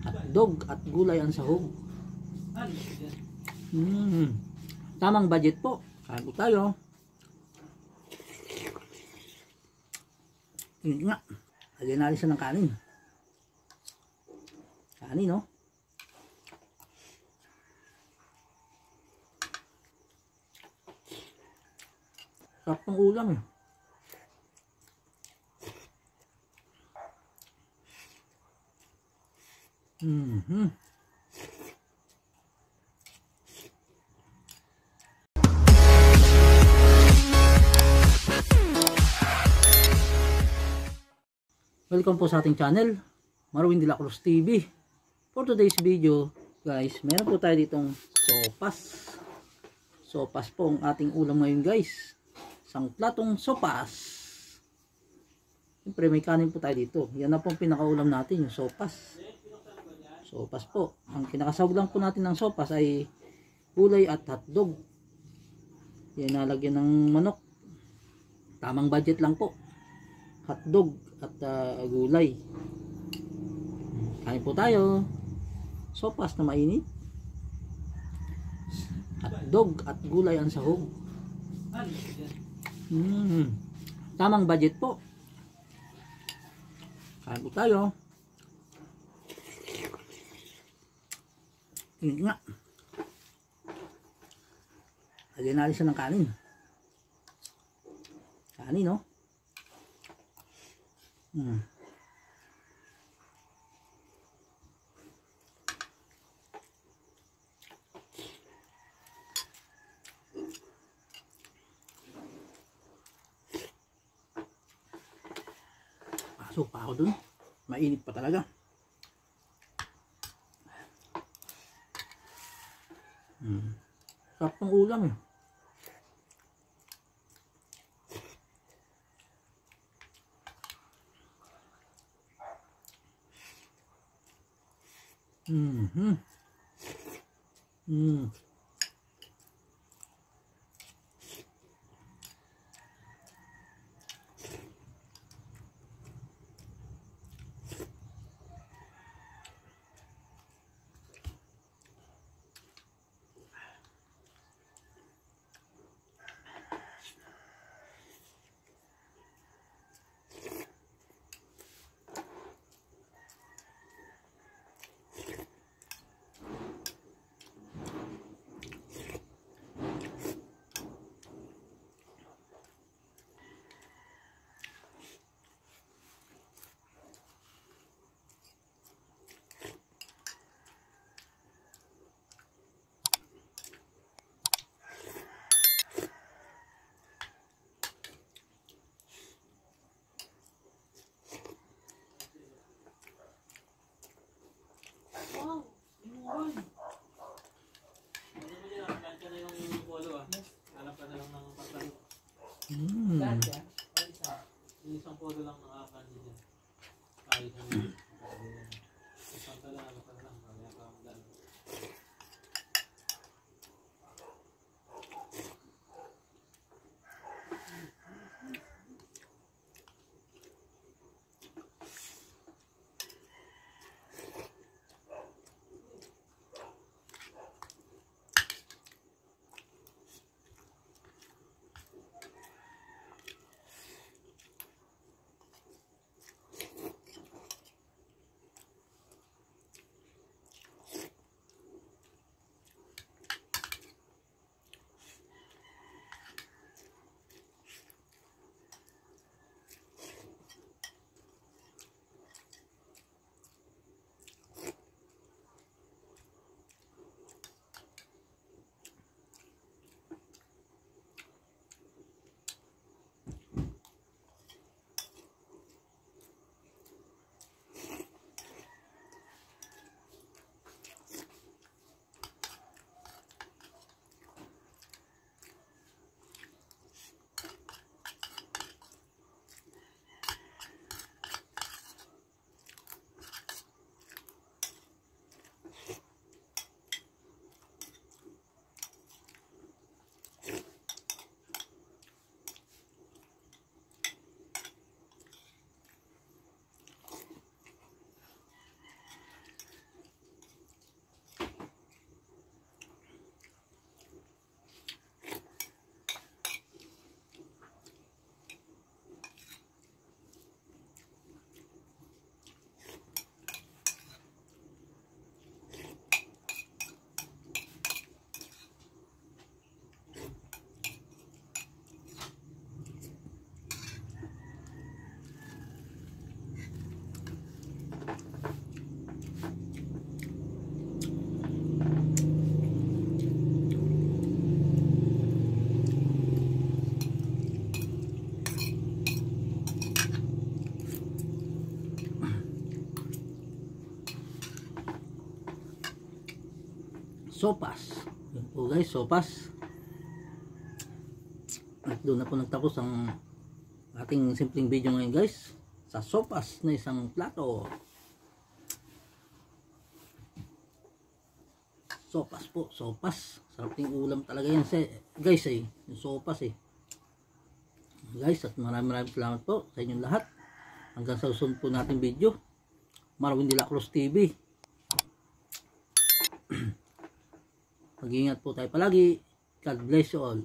Hotdog at gulay ang sahog. Tamang budget po. Kain po tayo. Yun nga. Lagyan natin siya ng kanin. Kanin, no? Sarap ng ulam eh. Welcome po sa ating channel, Marwin de la Cruz TV. For today's video, guys, meron po tayo ditong sopas. Sopas po ang ating ulam ngayon, guys. Isang platong sopas. Siyempre may kanin po tayo dito. Yan na po ang pinakaulam natin, yung sopas. Sopas po. Ang kinakasawag lang po natin ng sopas ay gulay at hotdog. Yan, nalagyan ng manok. Tamang budget lang po. Hotdog at gulay. Kain po tayo. Sopas na mainit. Hotdog at gulay ang sahog. Tamang budget po. Kain po tayo. Yun nga. Lagyan natin siya ng kanin. Kanin, no? Pasok pa ako dun. Mainit pa talaga. Sarap ng ulam eh. sopas. Yun po guys, sopas. At doon na po nagtapos ang ating simpleng video ngayon guys, sa sopas na isang plato. Sopas po, sopas. Sarap ng ulam talaga yan guys yung sopas Guys, at maraming salamat po sa inyong lahat. Hanggang sa susunod po nating video. Marwin de la Cruz TV. Mag-iingat po tayo palagi. God bless you all.